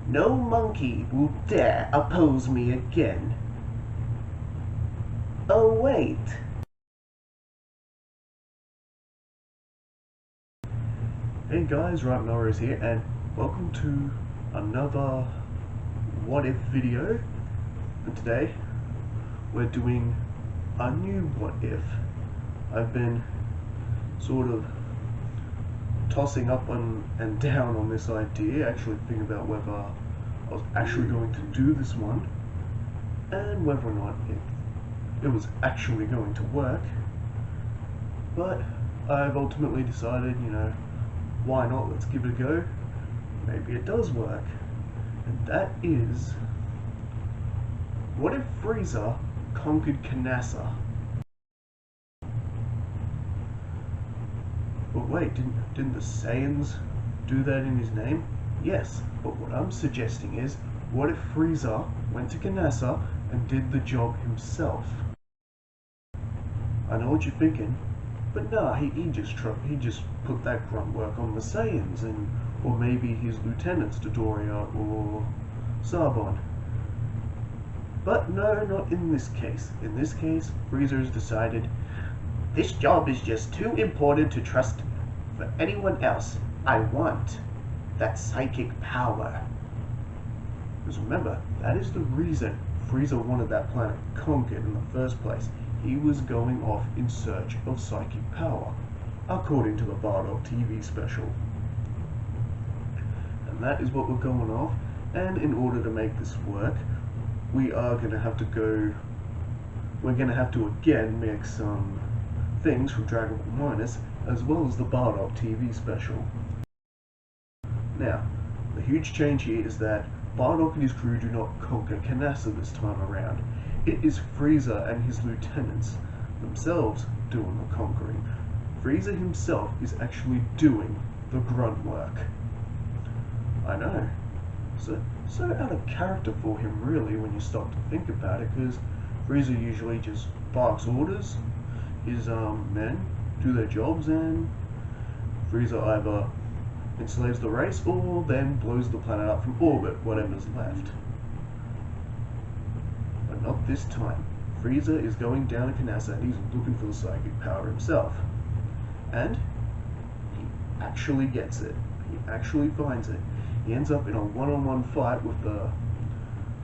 No monkey will dare oppose me again. Oh wait. Hey guys, Right Norris here, and welcome to another What If video. And today we're doing a new What If. I've been sort of tossing up and down on this idea, actually thinking about whether I was actually going to do this one and whether or not it was actually going to work. But I've ultimately decided, why not? Let's give it a go. Maybe it does work. And that is, what if Frieza conquered Kanassa? But wait, didn't the Saiyans do that in his name? Yes, but what I'm suggesting is, what if Frieza went to Kanassa and did the job himself? I know what you're thinking, but nah, he just put that grunt work on the Saiyans, or maybe his lieutenants, Dodoria or Sabon. But no, not in this case. In this case, Frieza has decided, this job is just too important to trust for anyone else. I want that psychic power. Because remember, that is the reason Frieza wanted that planet conquered in the first place. He was going off in search of psychic power, according to the Bardock TV special. And that is what we're going off, and in order to make this work, we're going to have to again mix some things from Dragon Ball Minus, as well as the Bardock TV special. Now, the huge change here is that Bardock and his crew do not conquer Kanassa this time around. It is Frieza and his lieutenants themselves doing the conquering. Frieza himself is actually doing the grunt work. I know. So out of character for him, really, when you stop to think about it, because Frieza usually just barks orders. His men do their jobs, and Frieza either enslaves the race or then blows the planet up from orbit, whatever's left. But not this time. Frieza is going down to Kanassa and he's looking for the psychic power himself. And he actually gets it. He actually finds it. He ends up in a one-on-one fight with the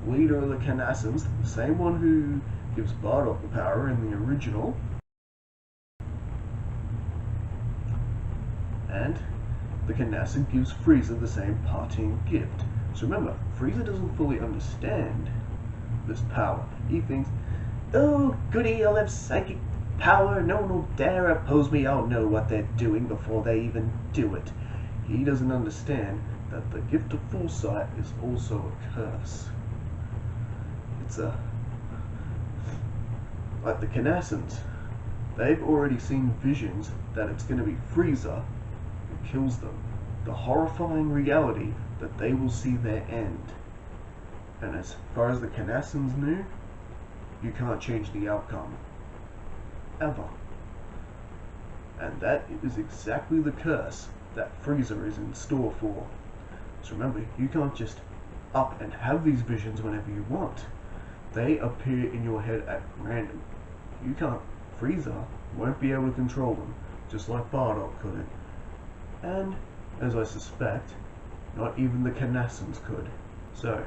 leader of the Kanassans, the same one who gives Bardock the power in the original. And the Kanassan gives Frieza the same parting gift. So remember, Frieza doesn't fully understand this power. He thinks, oh goody, I'll have psychic power, no one will dare oppose me, I'll know what they're doing before they even do it. He doesn't understand that the gift of foresight is also a curse. It's like the Kanassans. They've already seen visions that it's going to be Frieza who kills them. The horrifying reality that they will see their end. And as far as the Kanassans knew, you can't change the outcome. Ever. And that is exactly the curse that Frieza is in store for. So remember, you can't just up and have these visions whenever you want. They appear in your head at random. You can't, Frieza won't be able to control them, just like Bardock could. And, as I suspect, not even the Kanassans could. So,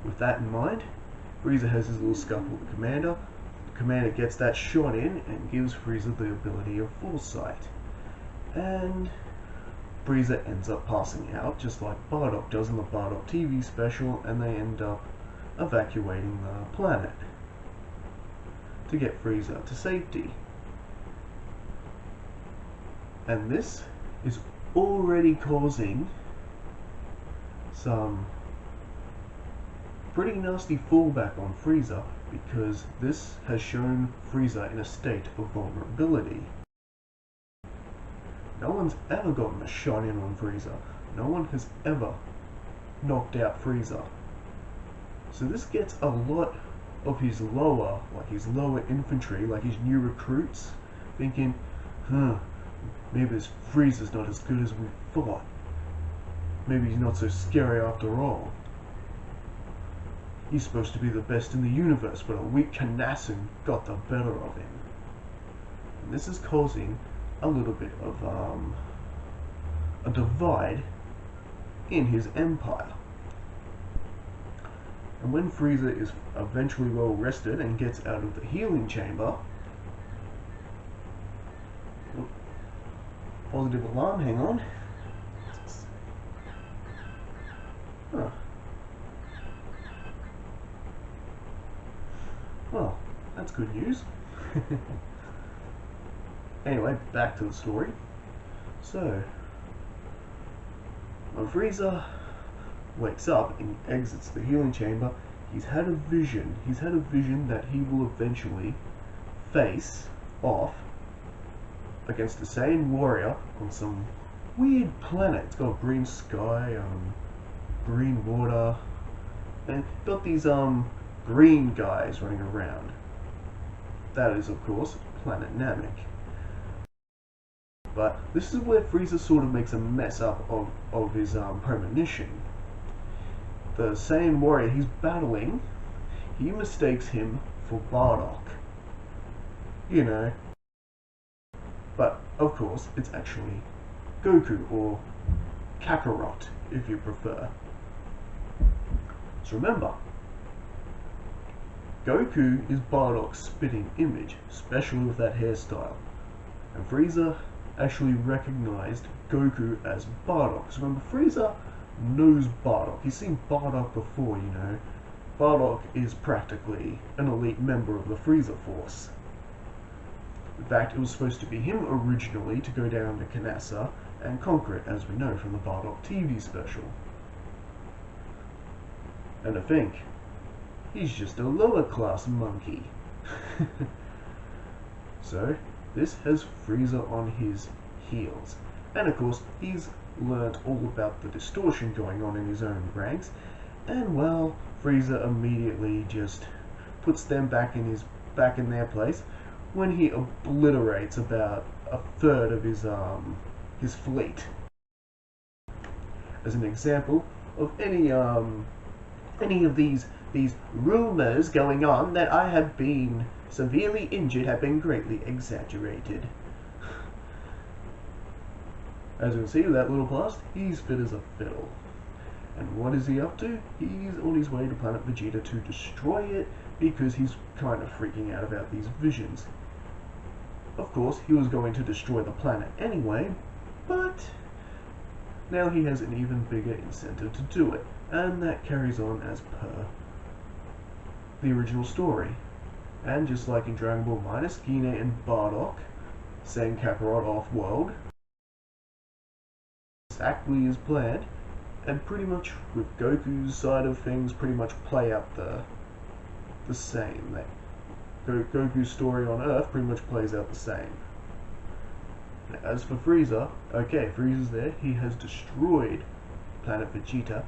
with that in mind, Frieza has his little scuffle with the commander. The commander gets that shot in and gives Frieza the ability of foresight. And Frieza ends up passing out, just like Bardock does in the Bardock TV special, and they end up evacuating the planet to get Frieza to safety. And this is already causing some pretty nasty fallback on Frieza, because this has shown Frieza in a state of vulnerability. No one's ever gotten a shot in on Frieza. No one has ever knocked out Frieza. So this gets a lot of his lower infantry, like his new recruits, thinking, maybe this Frieza's not as good as we thought. maybe he's not so scary after all. He's supposed to be the best in the universe, but a weak Kanassan got the better of him. And this is causing a little bit of a divide in his empire. And when Frieza is eventually well rested and gets out of the healing chamber, positive alarm, hang on. Huh. Well, that's good news. Anyway, back to the story. So, when Frieza wakes up and exits the healing chamber, he's had a vision. He's had a vision that he will eventually face off against a Saiyan warrior on some weird planet. It's got a green sky, green water, and got these green guys running around. That is, of course, Planet Namek. But this is where Frieza sort of makes a mess up of his premonition. The Saiyan warrior he's battling, he mistakes him for Bardock. You know. But, of course, it's actually Goku, or Kakarot, if you prefer. So remember, Goku is Bardock's spitting image, especially with that hairstyle. And Frieza actually recognized Goku as Bardock. So remember, Frieza knows Bardock. He's seen Bardock before, you know. Bardock is practically an elite member of the Frieza Force. In fact, it was supposed to be him originally to go down to Kanassa and conquer it, as we know from the Bardock TV special. And to think, he's just a lower class monkey. So, this has Frieza on his heels. And of course, he's learnt all about the distortion going on in his own ranks. And well, Frieza immediately just puts them back in their place when he obliterates about a third of his fleet. As an example of any of these rumors going on that I have been severely injured have been greatly exaggerated. As you can see with that little blast, he's fit as a fiddle. And what is he up to? He's on his way to Planet Vegeta to destroy it because he's kind of freaking out about these visions. Of course, he was going to destroy the planet anyway, but now he has an even bigger incentive to do it, and that carries on as per the original story. And just like in Dragon Ball Minus, Gine and Bardock send Kakarot off-world exactly as planned, and pretty much with Goku's side of things pretty much play out the same. Goku's story on Earth pretty much plays out the same. As for Frieza, okay, Frieza's there, he has destroyed Planet Vegeta.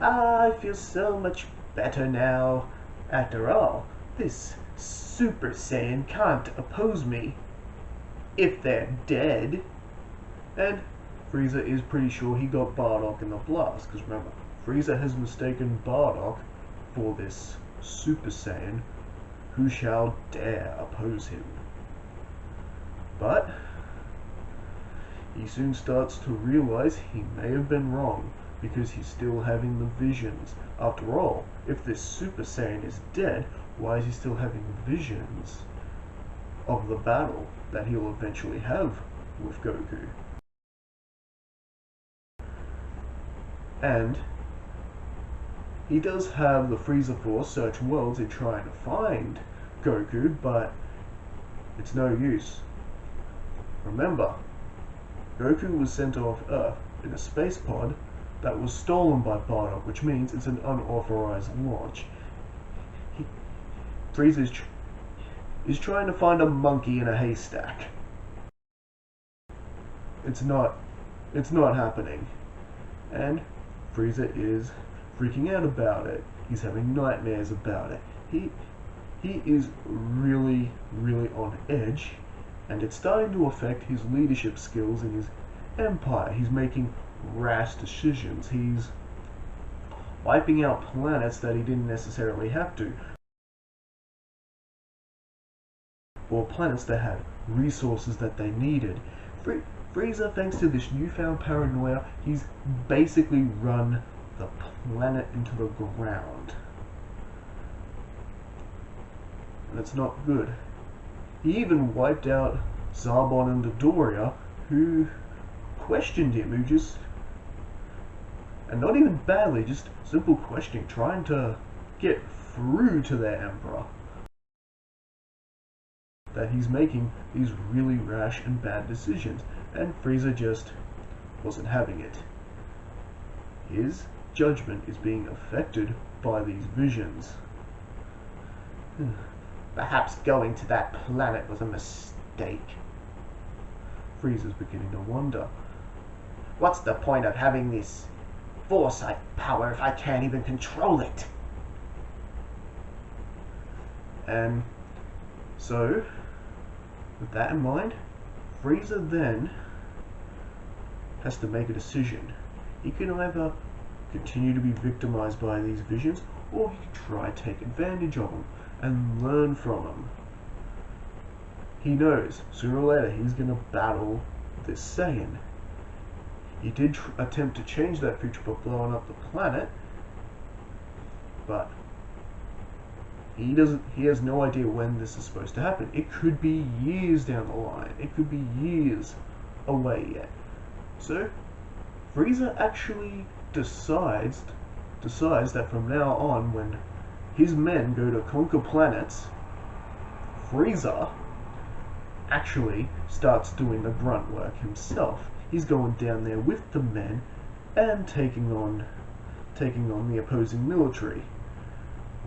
I feel so much better now. After all, this Super Saiyan can't oppose me if they're dead. And Frieza is pretty sure he got Bardock in the blast, because remember, Frieza has mistaken Bardock for this Super Saiyan. Who shall dare oppose him? But he soon starts to realize he may have been wrong, because he's still having the visions. After all, if this Super Saiyan is dead, why is he still having visions of the battle that he'll eventually have with Goku? And he does have the Frieza Force search worlds in trying to find Goku, but it's no use. Remember, Goku was sent off Earth in a space pod that was stolen by Bardock, which means it's an unauthorized launch. Frieza is trying to find a monkey in a haystack. It's not happening. And Frieza is freaking out about it. He's having nightmares about it. He is really, really on edge, and it's starting to affect his leadership skills in his empire. He's making rash decisions. He's wiping out planets that he didn't necessarily have to, or planets that had resources that they needed. Frieza, thanks to this newfound paranoia, he's basically run the planet into the ground. And it's not good. He even wiped out Zarbon and Dodoria, who questioned him, who just, and not even badly, just simple questioning, trying to get through to their emperor that he's making these really rash and bad decisions, and Frieza just wasn't having it. His judgment is being affected by these visions. Perhaps going to that planet was a mistake. Frieza's beginning to wonder. What's the point of having this foresight power if I can't even control it? And so, with that in mind, Frieza then has to make a decision. He can either continue to be victimized by these visions, or he can try to take advantage of them and learn from them. He knows sooner or later he's going to battle this Saiyan. He did attempt to change that future by blowing up the planet, but he has no idea when this is supposed to happen. It could be years down the line. It could be years away yet. So Frieza actually decides that from now on, when his men go to conquer planets, Frieza actually starts doing the grunt work himself. He's going down there with the men and taking on the opposing military.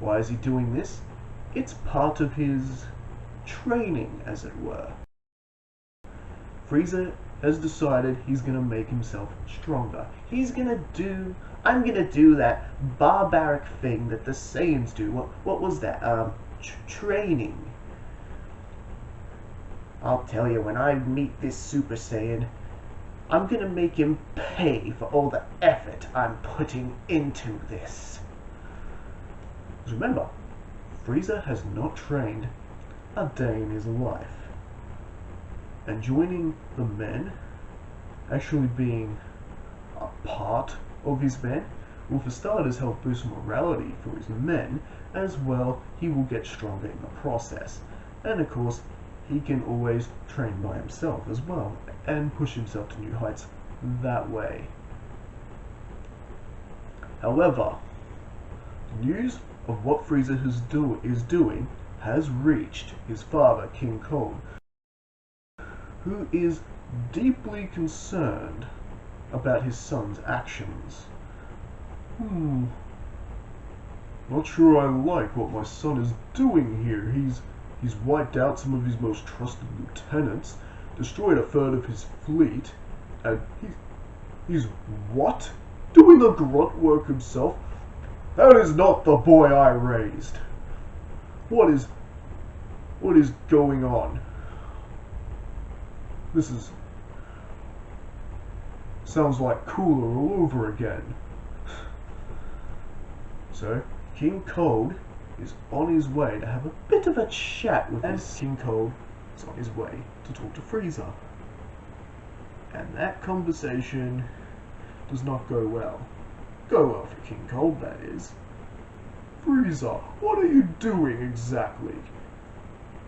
Why is he doing this? It's part of his training, as it were. Frieza has decided he's going to make himself stronger. I'm going to do that barbaric thing that the Saiyans do. What was that? Training. I'll tell you, when I meet this Super Saiyan, I'm going to make him pay for all the effort I'm putting into this. Remember, Frieza has not trained a day in his life. And joining the men, actually being a part of his men, will for starters help boost morality for his men, as well he will get stronger in the process. And of course, he can always train by himself as well, and push himself to new heights that way. However, news of what Frieza is doing has reached his father, King Cold, who is deeply concerned about his son's actions. Not sure I like what my son is doing here. He's wiped out some of his most trusted lieutenants, destroyed a third of his fleet, and he's what? Doing the grunt work himself? That is not the boy I raised. What is going on? This sounds like Cooler all over again. So, King Cold is on his way to have a bit of a chat with us. King Cold is on his way to talk to Frieza. And that conversation does not go well. Go well for King Cold, that is. Frieza, what are you doing exactly?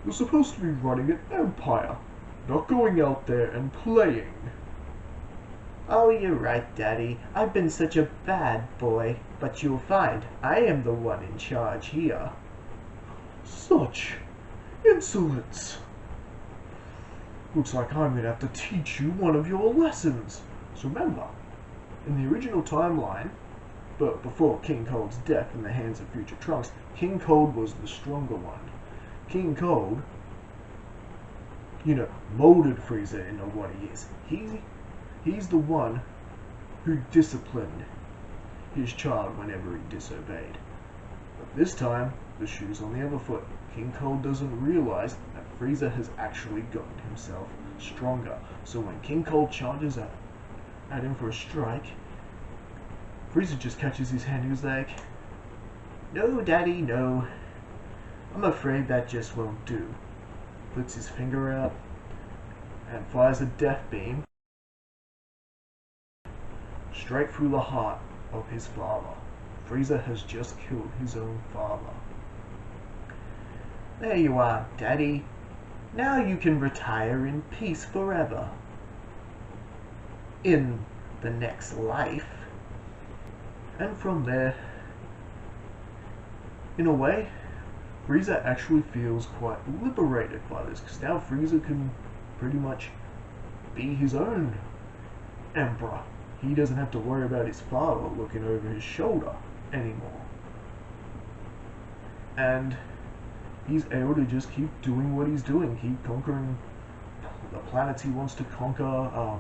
You're supposed to be running an empire, not going out there and playing. Oh, you're right, Daddy. I've been such a bad boy, but you'll find I am the one in charge here. Such insolence! Looks like I'm gonna have to teach you one of your lessons. So remember, in the original timeline, but before King Cold's death in the hands of future Trunks, King Cold was the stronger one. King Cold, molded Frieza into what he is. He's the one who disciplined his child whenever he disobeyed. But this time, the shoe's on the other foot. King Cold doesn't realize that Frieza has actually gotten himself stronger. So when King Cold charges at at him for a strike. Frieza just catches his hand. He was like, "No, Daddy, no. I'm afraid that just won't do." Puts his finger out and fires a death beam straight through the heart of his father. Frieza has just killed his own father. "There you are, Daddy. Now you can retire in peace forever. In the next life." And from there, in a way, Frieza actually feels quite liberated by this, because now Frieza can pretty much be his own emperor. He doesn't have to worry about his father looking over his shoulder anymore. And he's able to just keep doing what he's doing, keep conquering the planets he wants to conquer,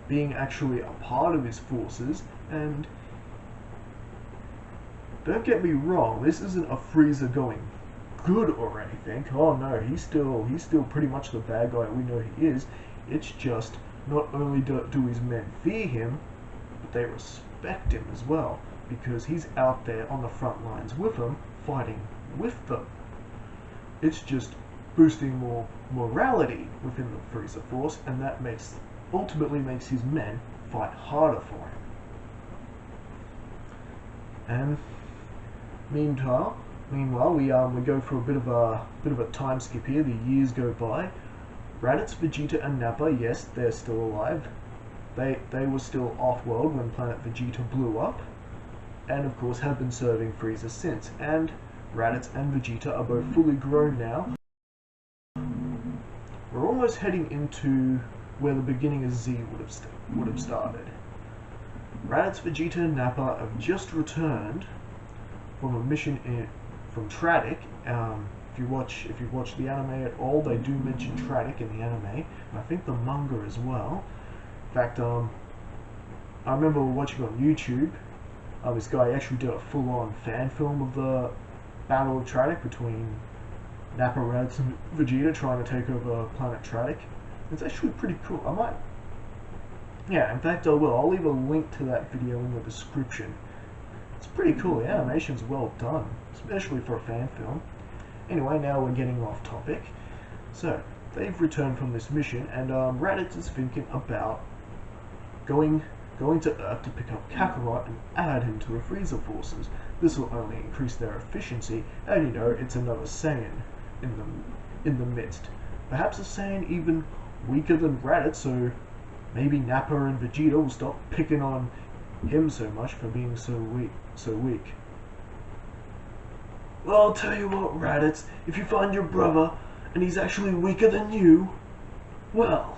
being actually a part of his forces. And don't get me wrong, this isn't a Frieza going good or anything. Oh no, he's still pretty much the bad guy we know he is. It's just, not only do his men fear him, but they respect him as well, because he's out there on the front lines with them, fighting with them. It's just boosting more morality within the Frieza force, and that ultimately makes his men fight harder for him. And meanwhile, we go for a bit of a time skip here. The years go by. Raditz, Vegeta, and Nappa, yes, they're still alive. They were still off-world when Planet Vegeta blew up, and of course have been serving Frieza since. And Raditz and Vegeta are both fully grown now. We're almost heading into where the beginning of Z would have started. Raditz, Vegeta, and Nappa have just returned from a mission from Tradic. If you watch the anime at all, they do mention Tradic in the anime, and I think the manga as well. In fact, I remember watching on YouTube. This guy actually did a full-on fan film of the Battle of Tradic between Nappa, Raditz, and Vegeta trying to take over Planet Tradic. It's actually pretty cool. In fact, I will. I'll leave a link to that video in the description. It's pretty cool. The animation's well done, especially for a fan film. Anyway, now we're getting off topic. So, they've returned from this mission, and Raditz is thinking about going to Earth to pick up Kakarot and add him to the Frieza forces. This will only increase their efficiency, and it's another Saiyan in the midst. Perhaps a Saiyan even weaker than Raditz, so maybe Nappa and Vegeta will stop picking on him so much for being so weak. Well, I'll tell you what, Raditz, if you find your brother and he's actually weaker than you, well,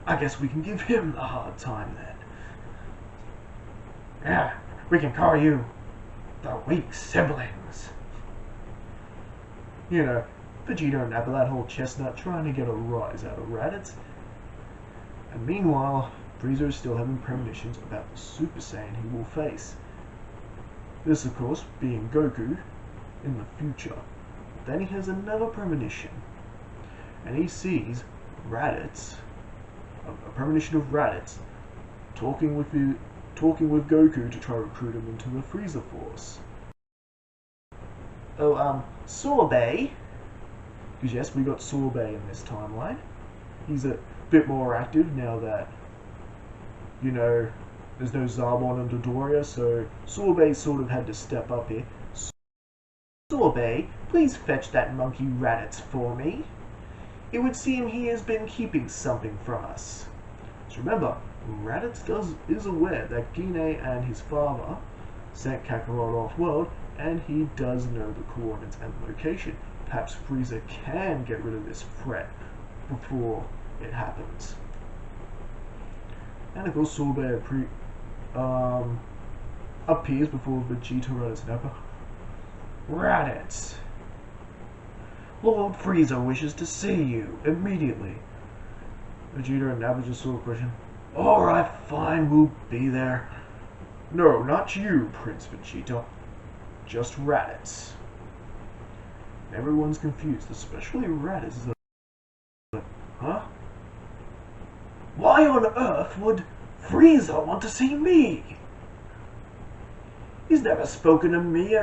I guess we can give him the hard time then. Yeah, we can call you the weak siblings. Vegeta and Nappa, that whole chestnut, trying to get a rise out of Raditz. And meanwhile, Frieza is still having premonitions about the Super Saiyan he will face. This, of course, being Goku in the future. Then he has another premonition, and he sees Raditz, a premonition of Raditz, talking with Goku to try to recruit him into the Frieza force. Oh, Sorbet? Because yes, we got Sorbet in this timeline. He's a bit more active now that, there's no Zarbon and Dodoria, so Sorbet sort of had to step up here. Sorbet, please fetch that monkey Raditz for me. It would seem he has been keeping something from us. So remember, Raditz is aware that Gine and his father sent Kakarot off-world, and he does know the coordinates and location. Perhaps Frieza can get rid of this threat before it happens. And of course, Sorbet appears before Vegeta, Raditz, and Nappa. Raditz, Lord Frieza wishes to see you immediately. Vegeta and Nappa just saw a question. Alright, fine, we'll be there. No, not you, Prince Vegeta. Just Raditz. Everyone's confused, especially Raditz. Huh? Why on earth would Frieza want to see me? He's never spoken to me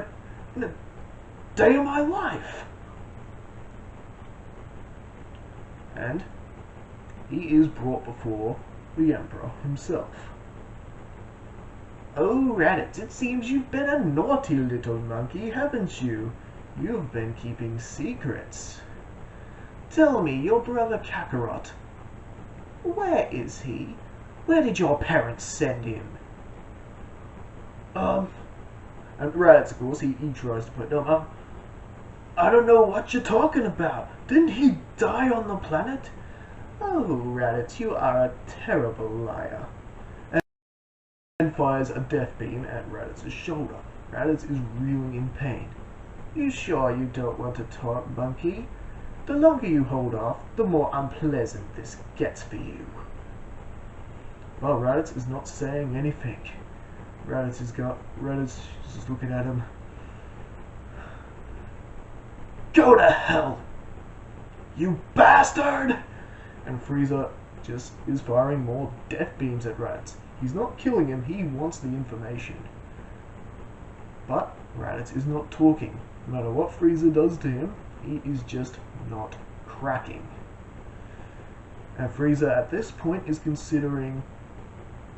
in a day of my life. And he is brought before the Emperor himself. Oh, Raditz, it seems you've been a naughty little monkey, haven't you? You've been keeping secrets. Tell me, your brother Kakarot, where is he? Where did your parents send him? And Raditz, of course, he tries to put down, I don't know what you're talking about. Didn't he die on the planet? Oh, Raditz, you are a terrible liar. And fires a death beam at Raditz's shoulder. Raditz is reeling in pain. You sure you don't want to talk, monkey? The longer you hold off, the more unpleasant this gets for you. Well, Raditz is not saying anything. Raditz is just looking at him. Go to hell, you bastard! And Frieza just is firing more death beams at Raditz. He's not killing him, he wants the information. But Raditz is not talking. No matter what Frieza does to him, he is just not cracking. And Frieza at this point is considering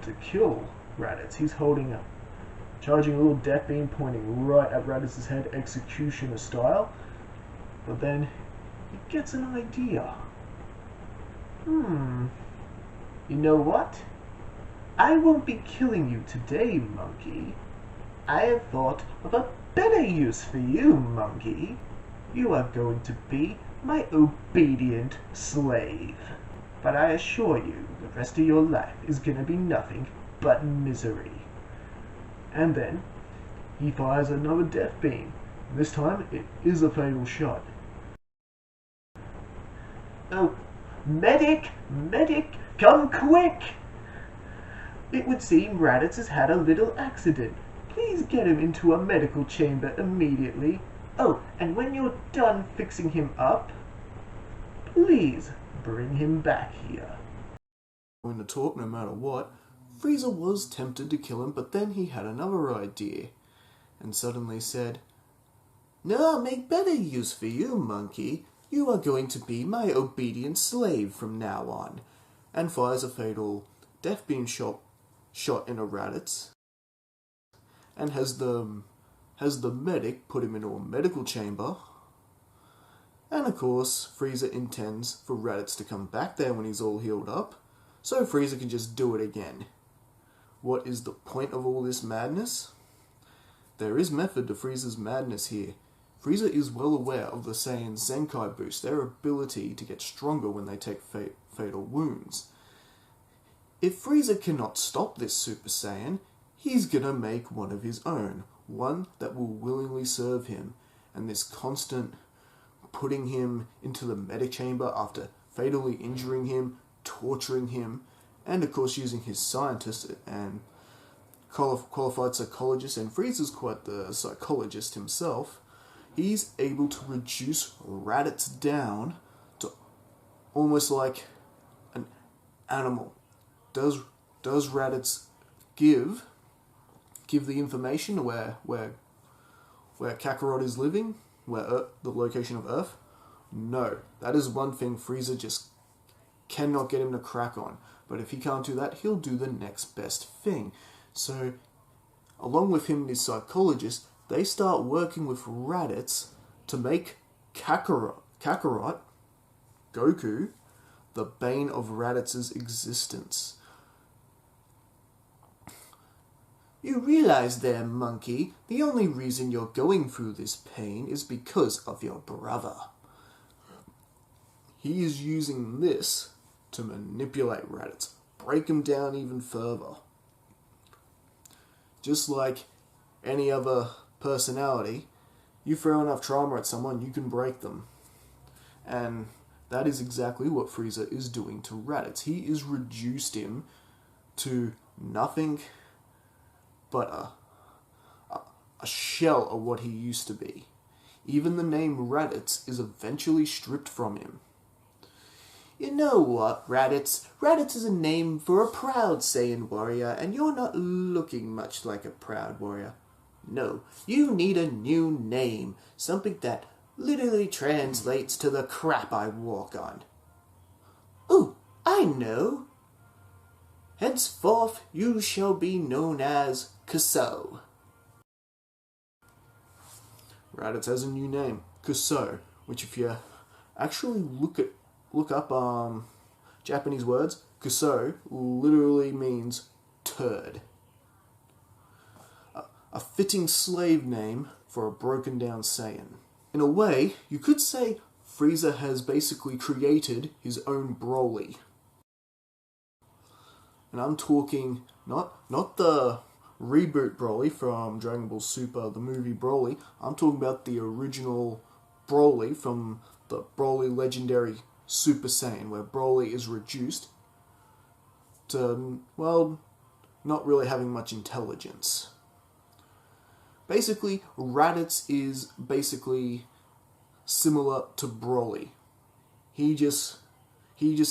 to kill Raditz. He's charging a little death beam pointing right at Raditz's head, executioner style. But then he gets an idea. You know what? I won't be killing you today, monkey. I have thought of a better use for you, monkey. You are going to be my obedient slave. But I assure you, the rest of your life is gonna be nothing but misery. And then he fires another death beam. This time it is a fatal shot. Oh, medic! Medic! Come quick! It would seem Raditz has had a little accident. Please get him into a medical chamber immediately. Oh, and when you're done fixing him up, please bring him back here. Going to talk no matter what, Frieza was tempted to kill him, but then he had another idea, and suddenly said, "No, I'll make better use for you, monkey. You are going to be my obedient slave from now on," and fires a fatal death beam shot into Raditz, and has the medic put him into a medical chamber. And of course, Frieza intends for Raditz to come back there when he's all healed up, so Frieza can just do it again. What is the point of all this madness? There is method to Frieza's madness here. Frieza is well aware of the Saiyan Zenkai boost, their ability to get stronger when they take fatal wounds. If Frieza cannot stop this Super Saiyan, he's gonna make one of his own, one that will willingly serve him, and this constant putting him into the meta chamber after fatally injuring him, torturing him, and of course using his scientist and qualified psychologist, and Frieza's quite the psychologist himself, he's able to reduce Raditz down to almost like an animal. Does Raditz give the information where Kakarot is living, the location of Earth? No. That is one thing Frieza just cannot get him to crack on. But if he can't do that, he'll do the next best thing. So, along with him and his psychologist, they start working with Raditz to make Kakarot, Goku, the bane of Raditz's existence. You realize there, monkey, the only reason you're going through this pain is because of your brother. He is using this to manipulate Raditz, break him down even further. Just like any other personality, you throw enough trauma at someone, you can break them. And that is exactly what Frieza is doing to Raditz. He has reduced him to nothing but a shell of what he used to be. Even the name Raditz is eventually stripped from him. You know what, Raditz? Raditz is a name for a proud Saiyan warrior, and you're not looking much like a proud warrior. No, you need a new name, something that literally translates to the crap I walk on. Ooh, I know! Henceforth you shall be known as Kasso. Raditz has a new name, Kasso, which if you actually look up Japanese words, Kasso literally means turd. A fitting slave name for a broken down Saiyan. In a way, you could say Frieza has basically created his own Broly. And I'm talking not the reboot Broly from Dragon Ball Super, the movie Broly. I'm talking about the original Broly from the Broly Legendary Super Saiyan, where Broly is reduced to, well, not really having much intelligence. Basically, Raditz is basically similar to Broly. He just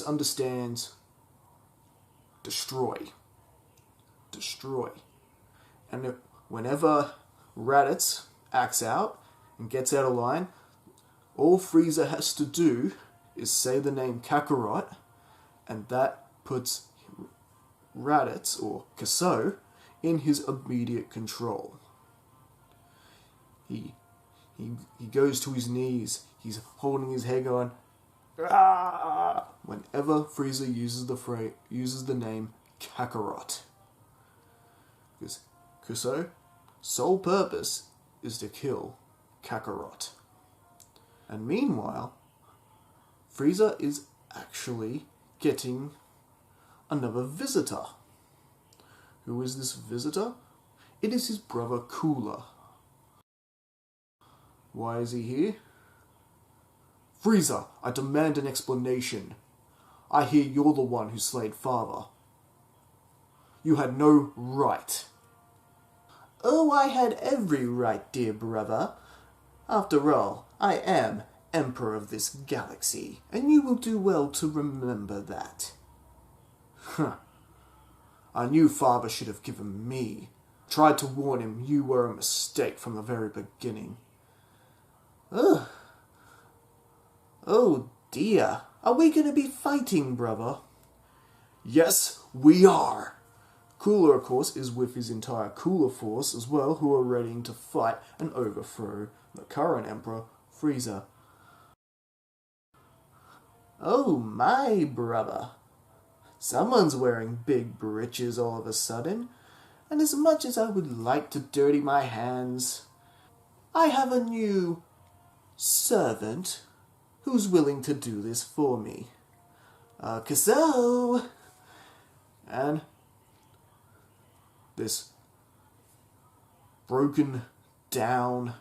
understands destroy. And whenever Raditz acts out and gets out of line, all Frieza has to do is say the name Kakarot, and that puts Raditz, or Kasso, in his immediate control. He goes to his knees, he's holding his head going, "Ah!" whenever Frieza uses the name Kakarot. Because Kasso, sole purpose is to kill Kakarot. And meanwhile, Frieza is actually getting another visitor. Who is this visitor? It is his brother Cooler. Why is he here? Frieza, I demand an explanation. I hear you're the one who slayed Father. You had no right. Oh, I had every right, dear brother. After all, I am Emperor of this galaxy, and you will do well to remember that. I knew Father should have given me. Tried to warn him you were a mistake from the very beginning. Ugh. Oh dear. Are we going to be fighting, brother? Yes, we are. Cooler, of course, is with his entire Cooler force as well, who are ready to fight and overthrow the current Emperor, Frieza. Oh my, brother. Someone's wearing big breeches all of a sudden, and as much as I would like to dirty my hands, I have a new servant who's willing to do this for me. Kasso! And this broken down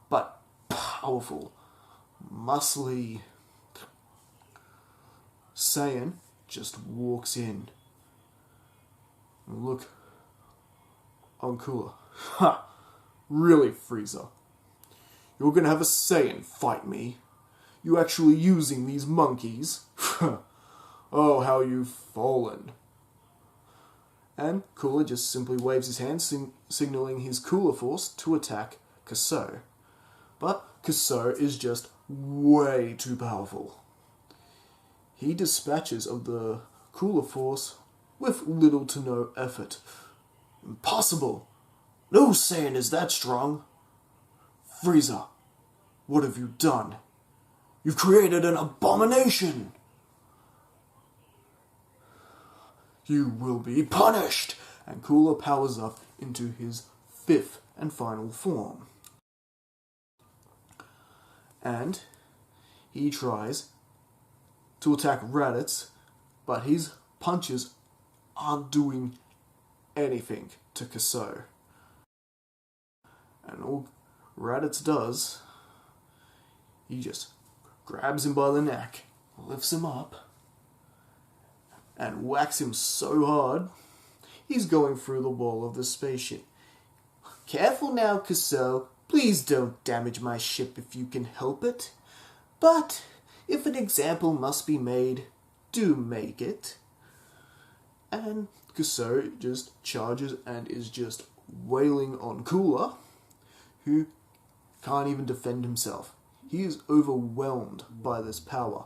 but powerful, muscly Saiyan just walks in. Look on Cooler. Ha! Really, Frieza? You're gonna have a Saiyan fight me? You actually using these monkeys? Oh, how you've fallen. And Cooler just simply waves his hand, signaling his Cooler force to attack Kasso. But Kasso is just way too powerful. He dispatches of the Cooler force with little to no effort. Impossible! No Saiyan is that strong! Frieza, what have you done? You've created an abomination! You will be punished! And Cooler powers up into his fifth and final form. And he tries to attack Raditz, but his punches aren't doing anything to Kasso. And all Raditz does, he just grabs him by the neck, lifts him up, and whacks him so hard, he's going through the wall of the spaceship. Careful now, Kasso. Please don't damage my ship if you can help it. But If an example must be made, do make it. And Kusou just charges and is just wailing on Cooler, who can't even defend himself. He is overwhelmed by this power.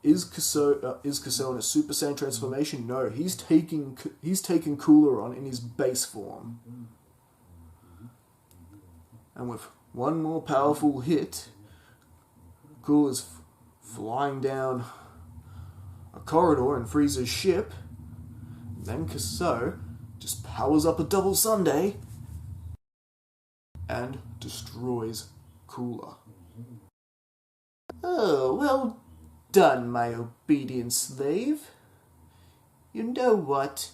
Is Kusou in a Super Saiyan transformation? No, he's taking Cooler on in his base form. And with one more powerful hit, Cooler's flying down a corridor in Frieza's ship. Then Kusou just powers up a double Sunday and destroys Cooler. Oh, well done, my obedient slave. You know what?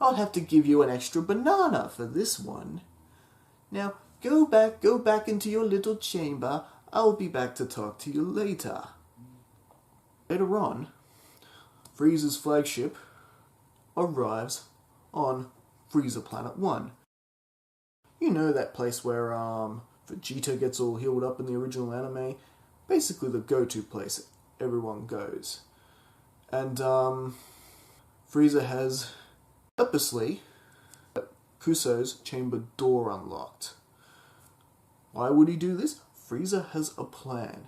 I'll have to give you an extra banana for this one. Now, go back into your little chamber. I'll be back to talk to you later. Later on, Frieza's flagship arrives on Frieza Planet 1. You know that place where Vegeta gets all healed up in the original anime? Basically the go-to place everyone goes. And Frieza has purposely Kusou's chamber door unlocked. Why would he do this? Frieza has a plan.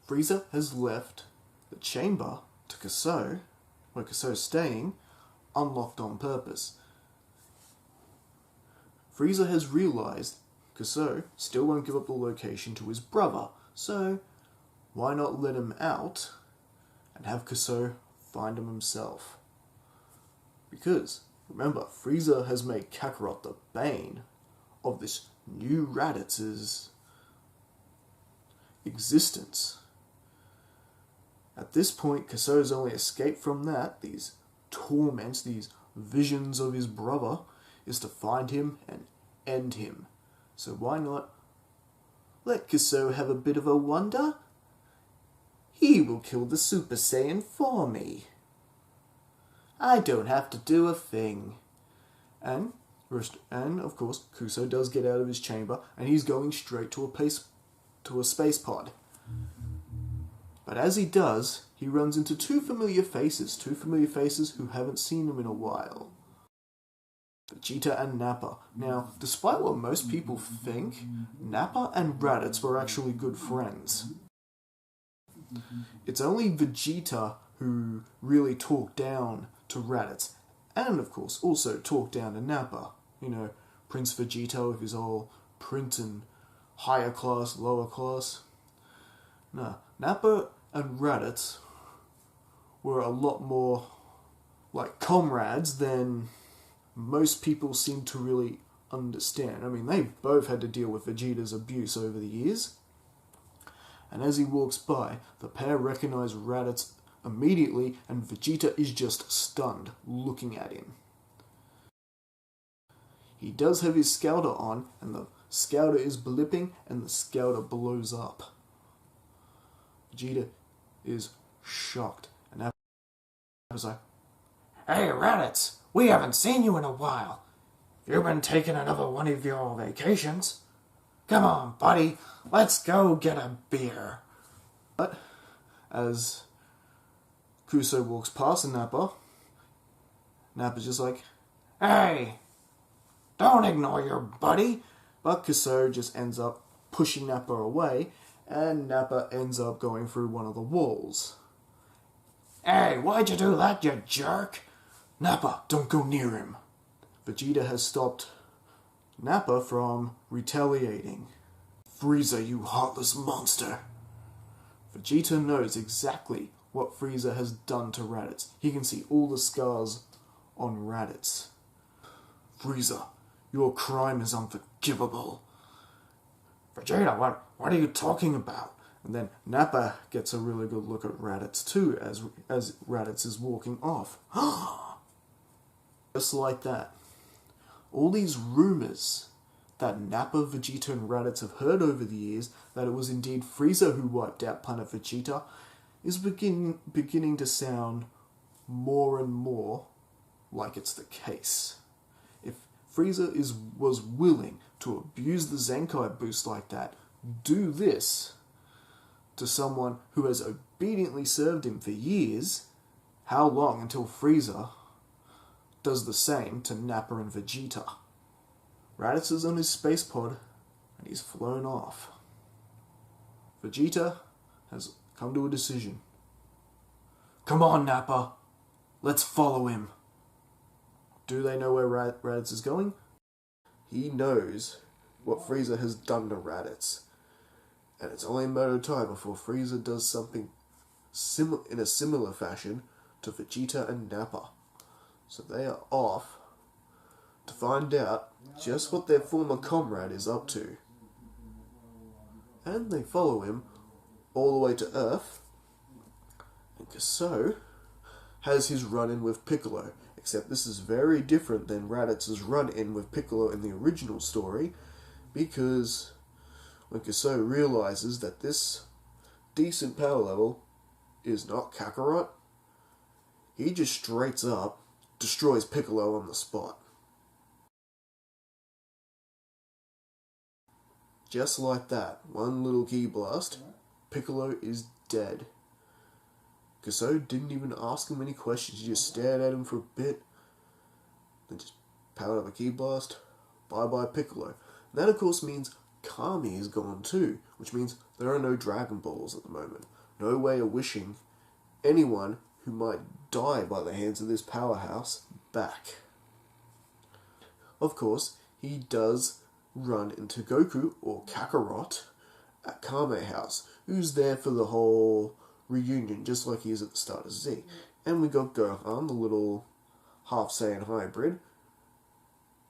Frieza has left the chamber to Kusou, where Kusou's staying, unlocked on purpose. Frieza has realized Kusou still won't give up the location to his brother, so why not let him out and have Kusou find him himself? Because, remember, Frieza has made Kakarot the bane of this new Raditz's existence. At this point, Kusou's only escape from that, these torments, these visions of his brother, is to find him and end him. So why not let Kusou have a bit of a wonder? He will kill the Super Saiyan for me. I don't have to do a thing. And of course, Kusou does get out of his chamber, and he's going straight to a space pod. But as he does, he runs into two familiar faces who haven't seen him in a while. Vegeta and Nappa. Now, despite what most people think, Nappa and Raditz were actually good friends. It's only Vegeta who really talked down to Raditz, and of course also talked down to Nappa. You know, Prince Vegeta with his whole Prince and higher class, lower class. No, Nappa and Raditz were a lot more like comrades than most people seem to really understand. I mean, they've both had to deal with Vegeta's abuse over the years. And as he walks by, the pair recognize Raditz immediately, and Vegeta is just stunned, looking at him. He does have his scouter on, and the scouter is blipping, and the scouter blows up. Vegeta is shocked, and Nappa's like, "Hey Raditz, we haven't seen you in a while. You've been taking another one of your vacations. Come on, buddy, let's go get a beer." But as Kusou walks past Nappa's just like, "Hey, don't ignore your buddy." But Kusou just ends up pushing Nappa away, and Nappa ends up going through one of the walls. "Hey, why'd you do that, you jerk?" "Nappa, don't go near him." Vegeta has stopped Nappa from retaliating. "Frieza, you heartless monster." Vegeta knows exactly what Frieza has done to Raditz. He can see all the scars on Raditz. "Frieza, your crime is unforgivable." "Vegeta, what are you talking about?" And then Nappa gets a really good look at Raditz too, as Raditz is walking off. Just like that. All these rumors that Nappa, Vegeta and Raditz have heard over the years, that it was indeed Frieza who wiped out Planet Vegeta, is beginning to sound more and more like it's the case. If Frieza was willing to abuse the Zenkai boost like that, do this to someone who has obediently served him for years, how long until Frieza does the same to Nappa and Vegeta? Raditz is on his space pod, and he's flown off. Vegeta has come to a decision. Come on, Nappa. Let's follow him. Do they know where Raditz is going? He knows what Frieza has done to Raditz. And it's only a matter of time before Frieza does something in a similar fashion to Vegeta and Nappa. So they are off to find out just what their former comrade is up to. And they follow him all the way to Earth. And Kasou has his run-in with Piccolo, except this is very different than Raditz's run-in with Piccolo in the original story, because when Kasou realizes that this decent power level is not Kakarot, he just straight up destroys Piccolo on the spot. Just like that, one little ki blast, Piccolo is dead. Kasou didn't even ask him any questions, he just stared at him for a bit, then just powered up a ki blast, bye-bye Piccolo. And that of course means Kami is gone too, which means there are no Dragon Balls at the moment. No way of wishing anyone who might die by the hands of this powerhouse back. Of course, he does run into Goku, or Kakarot, at Kame House, who's there for the whole reunion, just like he is at the start of Z. And we got Gohan, the little half Saiyan hybrid,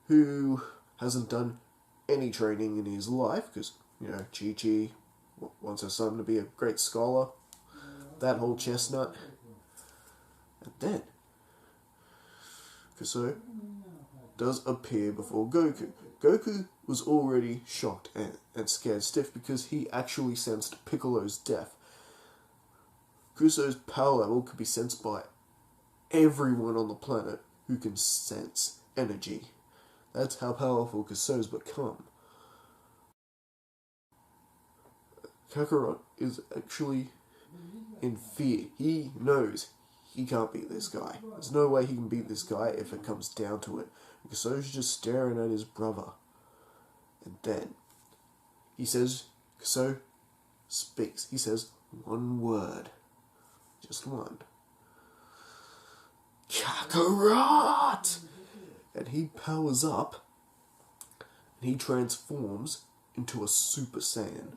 who hasn't done any training in his life, because, you know, Chi-Chi wants her son to be a great scholar, that whole chestnut. And then Kasou does appear before Goku. Goku was already shocked and scared stiff because he actually sensed Piccolo's death. Kasou's power level could be sensed by everyone on the planet who can sense energy. That's how powerful Kasou's become. Kakarot is actually in fear. He knows he can't beat this guy. There's no way he can beat this guy if it comes down to it. Kasou's just staring at his brother. And then Kasou speaks. He says one word. Just one. Kakarot! And he powers up, and he transforms into a Super Saiyan.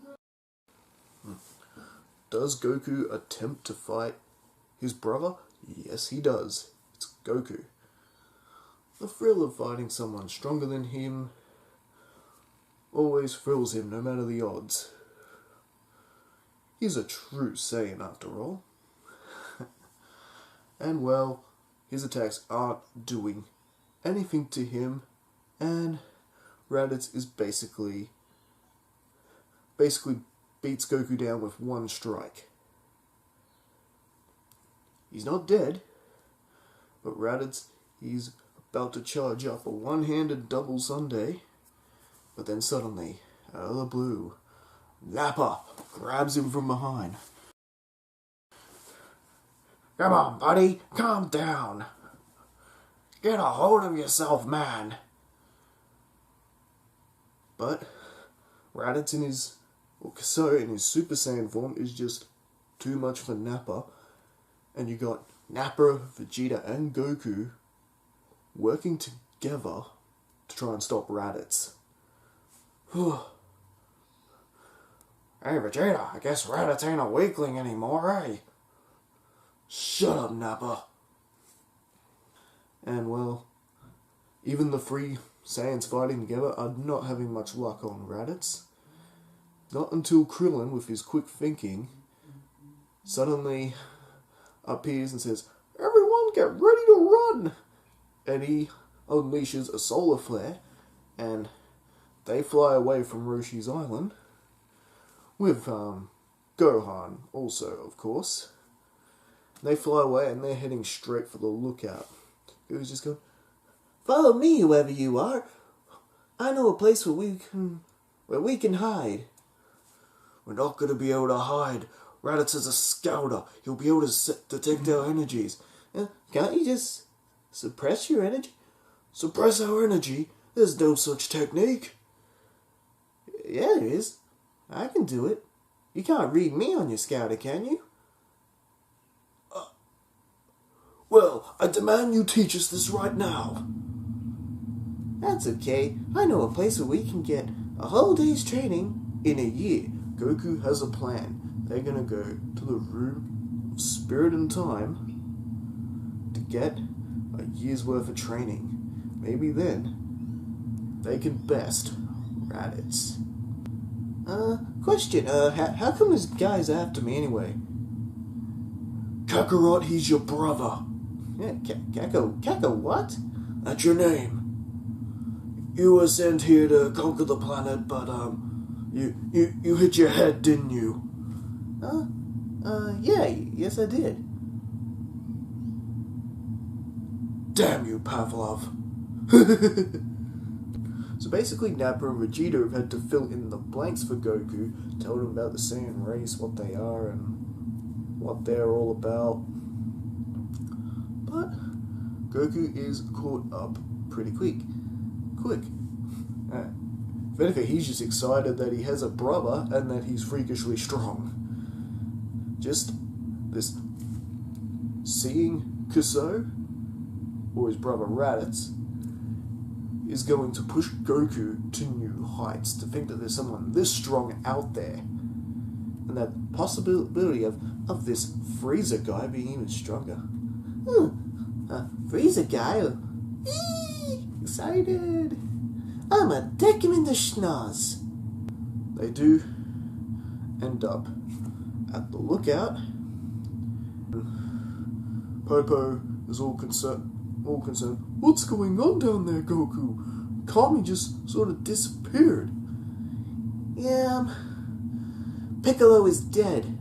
Does Goku attempt to fight his brother? Yes, he does. It's Goku. The thrill of fighting someone stronger than him always thrills him, no matter the odds. He's a true Saiyan, after all. And, well, his attacks aren't doing anything to him, and Raditz is basically beats Goku down with one strike. He's not dead, but Raditz, he's about to charge up a one-handed double Sunday, but then suddenly, out of the blue, Nappa grabs him from behind. Come on, buddy, calm down. Get a hold of yourself, man. But Raditz Kasou in his Super Saiyan form is just too much for Nappa. And you got Nappa, Vegeta, and Goku working together to try and stop Raditz. Hey Vegeta, I guess Raditz ain't a weakling anymore, eh? Shut up, Nappa. And, well, even the three Saiyans fighting together are not having much luck on Raditz. Not until Krillin, with his quick thinking, suddenly appears and says, "Everyone get ready to run!" And he unleashes a solar flare, and they fly away from Roshi's island, with Gohan also, of course. They fly away and they're heading straight for the lookout. Goku's just going, "Follow me, whoever you are. I know a place where we can hide." "We're not going to be able to hide Raditz is a scouter. He'll be able to detect our energies. Can't you just suppress your energy? Suppress our energy? There's no such technique. Yeah, there is. I can do it. You can't read me on your scouter, can you? Well, I demand you teach us this right now. That's okay. I know a place where we can get a whole day's training in a year. Goku has a plan. They're gonna go to the room of spirit and time to get a year's worth of training. Maybe then they can best Raditz. Question, how come this guy's after me anyway? Kakarot, he's your brother. Yeah, Kako what? That's your name. You were sent here to conquer the planet, but, you hit your head, didn't you? Yeah, yes I did. Damn you, Pavlov. So basically, Nappa and Vegeta have had to fill in the blanks for Goku, tell him about the Saiyan race, what they are, and what they're all about. But Goku is caught up pretty quick. If anything, he's just excited that he has a brother and that he's freakishly strong. Just this seeing Kuso, or his brother Raditz, is going to push Goku to new heights, to think that there's someone this strong out there. And that possibility of this Frieza guy being even stronger. Frieza guy? Excited. I'ma take him in the schnoz. They do end up at the lookout. Popo is all concerned. What's going on down there, Goku? Kami just sort of disappeared. Yeah, Piccolo is dead.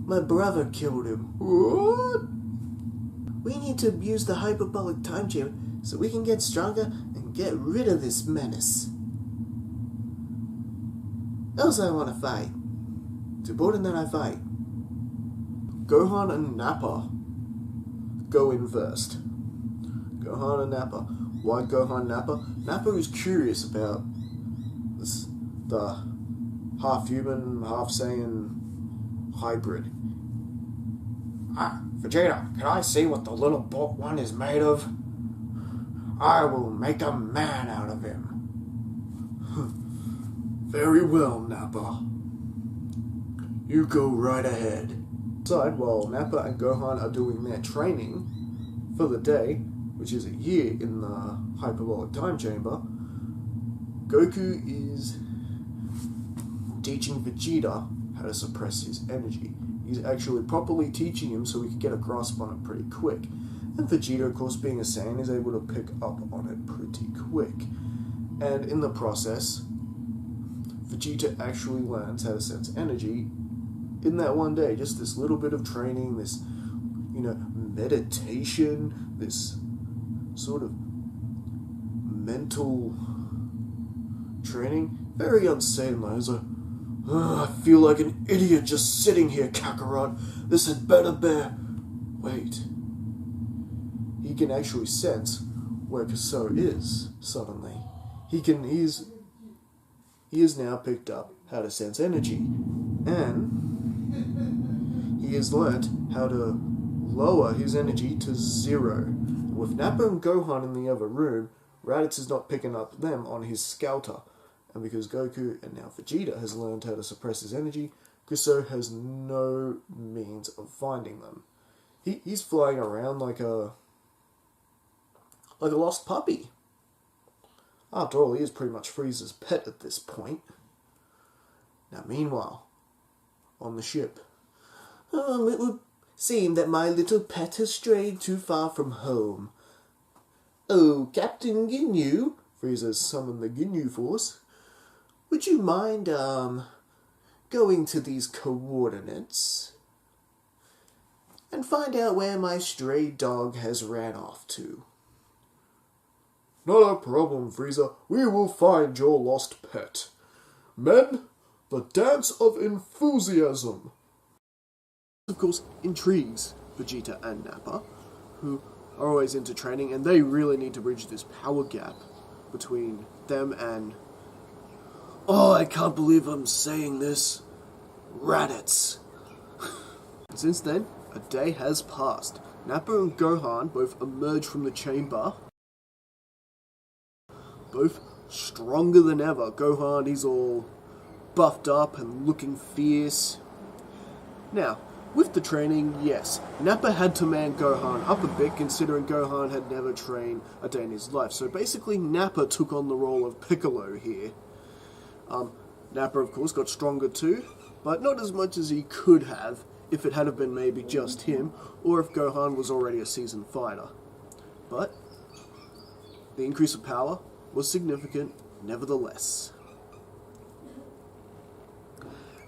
My brother killed him. What? We need to use the hyperbolic time chamber so we can get stronger and get rid of this menace. Else I want to fight. It's important that I fight. Gohan and Nappa go in first. Gohan and Nappa. Why Gohan and Nappa? Nappa is curious about the half-human, half-Saiyan hybrid. Vegeta, can I see what the little one is made of? I will make a man out of him. Very well, Nappa. You go right ahead. While Nappa and Gohan are doing their training for the day, which is a year in the hyperbolic time chamber, Goku is teaching Vegeta how to suppress his energy. He's actually properly teaching him so he can get a grasp on it pretty quick. And Vegeta, of course, being a Saiyan, is able to pick up on it pretty quick. And in the process, Vegeta actually learns how to sense energy in that one day. Just this little bit of training, this, meditation, this sort of mental training. Very insane, though. It's like, I feel like an idiot just sitting here, Kakarot. This had better bear. Wait. He can actually sense where Kuso is, suddenly. He has now picked up how to sense energy. And he has learnt how to lower his energy to 0. With Nappa and Gohan in the other room, Raditz is not picking up them on his scouter. And because Goku and now Vegeta has learned how to suppress his energy, Kuso has no means of finding them. He's flying around like a lost puppy. After all, he is pretty much Frieza's pet at this point. Now, meanwhile, on the ship. It would seem that my little pet has strayed too far from home. Oh, Captain Ginyu, Frieza summoned the Ginyu Force. Would you mind, going to these coordinates and find out where my stray dog has ran off to? Not a problem, Frieza. We will find your lost pet. Men, The Dance of Enthusiasm. Of course, intrigues Vegeta and Nappa, who are always into training, and they really need to bridge this power gap between them and... Oh, I can't believe I'm saying this. Raditz. Since then, a day has passed. Nappa and Gohan both emerge from the chamber, both stronger than ever. Gohan, he's all buffed up and looking fierce. Now, with the training, yes, Nappa had to man Gohan up a bit, considering Gohan had never trained a day in his life. So basically, Nappa took on the role of Piccolo here. Nappa, of course, got stronger too, but not as much as he could have if it had been maybe just him, or if Gohan was already a seasoned fighter. But the increase of power was significant nevertheless.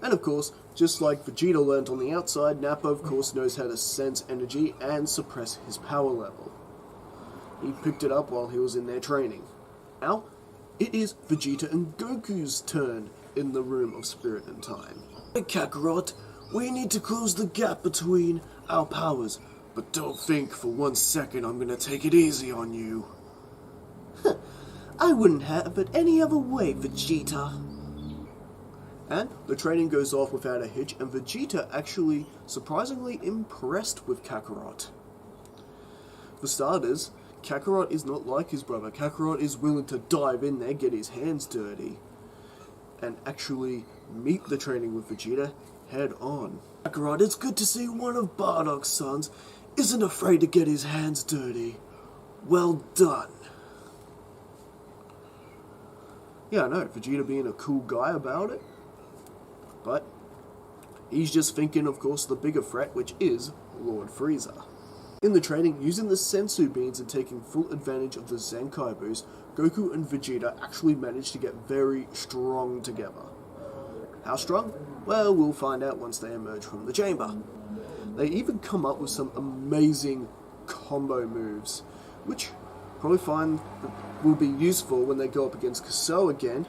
And of course, just like Vegeta learnt on the outside, Nappa of course knows how to sense energy and suppress his power level. He picked it up while he was in their training. Now, it is Vegeta and Goku's turn in the Room of Spirit and Time. Hey Kakarot, we need to close the gap between our powers, but don't think for 1 second I'm gonna take it easy on you. I wouldn't have it any other way, Vegeta. And the training goes off without a hitch, and Vegeta actually surprisingly impressed with Kakarot. For starters, Kakarot is not like his brother. Kakarot is willing to dive in there, get his hands dirty, and actually meet the training with Vegeta head on. Kakarot, it's good to see one of Bardock's sons isn't afraid to get his hands dirty. Well done. Yeah, I know, Vegeta being a cool guy about it. But he's just thinking, of course, the bigger threat, which is Lord Frieza. In the training, using the Sensu beans and taking full advantage of the Zenkai boost, Goku and Vegeta actually managed to get very strong together. How strong? Well, we'll find out once they emerge from the chamber. They even come up with some amazing combo moves, which probably find will be useful when they go up against Kasou again.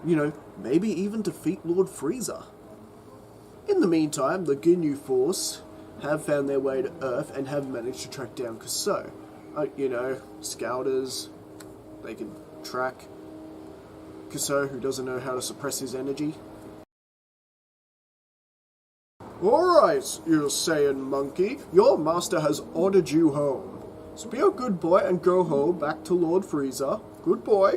You know, maybe even defeat Lord Frieza. In the meantime, the Ginyu Force have found their way to Earth and have managed to track down Kasou. You know, scouters, they can track Kasou, who doesn't know how to suppress his energy. Alright, you Saiyan monkey, your master has ordered you home. So be a good boy and go home back to Lord Frieza. Good boy.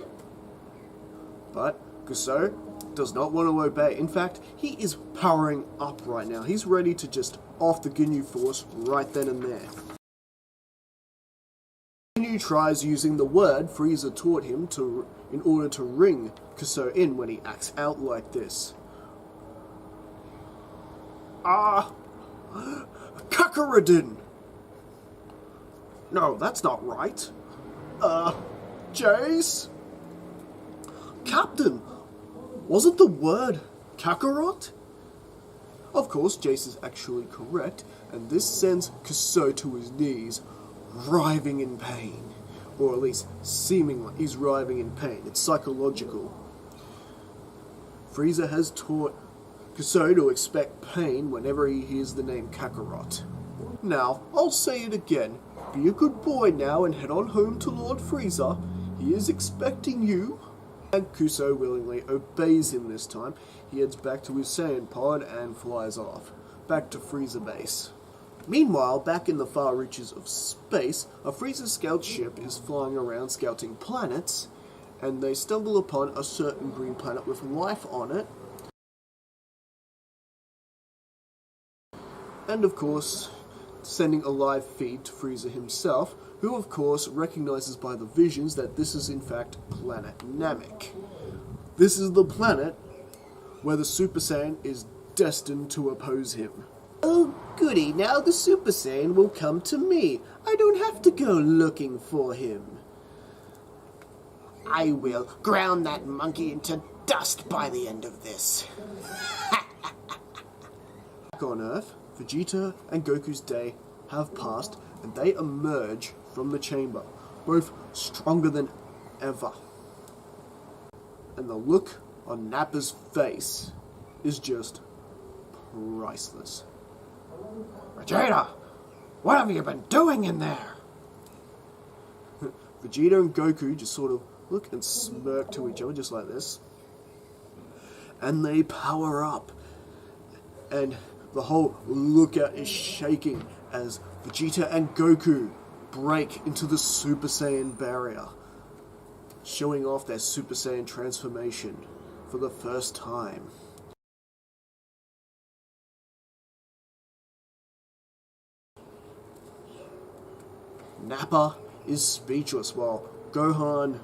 But Kasou does not want to obey. In fact, he is powering up right now. He's ready to just off the Ginyu Force right then and there. Ginyu tries using the word Frieza taught him in order to ring Kasou in when he acts out like this. Kakaradin! No, that's not right. Jace? Captain, wasn't the word Kakarot? Of course, Jace is actually correct, and this sends Kasou to his knees, writhing in pain. Or at least seeming like he's writhing in pain. It's psychological. Frieza has taught Kasou to expect pain whenever he hears the name Kakarot. Now, I'll say it again. Be a good boy now and head on home to Lord Frieza. He is expecting you. And Kasou willingly obeys him this time. He heads back to his Saiyan pod and flies off, back to Frieza base. Meanwhile, back in the far reaches of space, a Frieza scout ship is flying around scouting planets, and they stumble upon a certain green planet with life on it. And of course, sending a live feed to Frieza himself, who of course recognizes by the visions that this is in fact Planet Namek. This is the planet where the Super Saiyan is destined to oppose him. Oh goody, now the Super Saiyan will come to me. I don't have to go looking for him. I will ground that monkey into dust by the end of this. Back on Earth, Vegeta and Goku's day have passed, and they emerge from the chamber, both stronger than ever. And the look on Nappa's face is just priceless. Vegeta, what have you been doing in there? Vegeta and Goku just sort of look and smirk to each other just like this. And they power up. And the whole lookout is shaking as Vegeta and Goku break into the Super Saiyan barrier, showing off their Super Saiyan transformation for the first time. Nappa is speechless while Gohan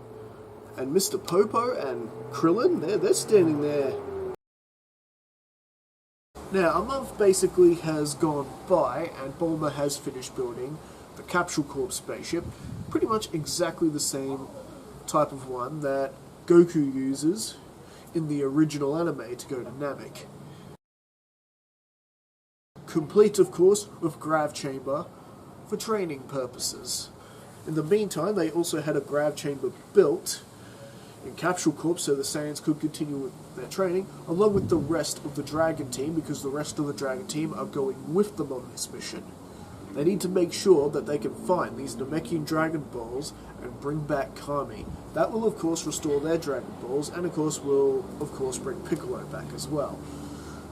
and Mr. Popo and Krillin, they're standing there. Now, a month basically has gone by and Bulma has finished building the Capsule Corp spaceship, pretty much exactly the same type of one that Goku uses in the original anime to go to Namek. Complete, of course, with grav chamber for training purposes. In the meantime, they also had a grav chamber built in Capsule Corp so the Saiyans could continue with their training, along with the rest of the Dragon team, because the rest of the Dragon team are going with them on this mission. They need to make sure that they can find these Namekian Dragon Balls and bring back Kami. That will, of course, restore their Dragon Balls, and, of course, will, bring Piccolo back as well,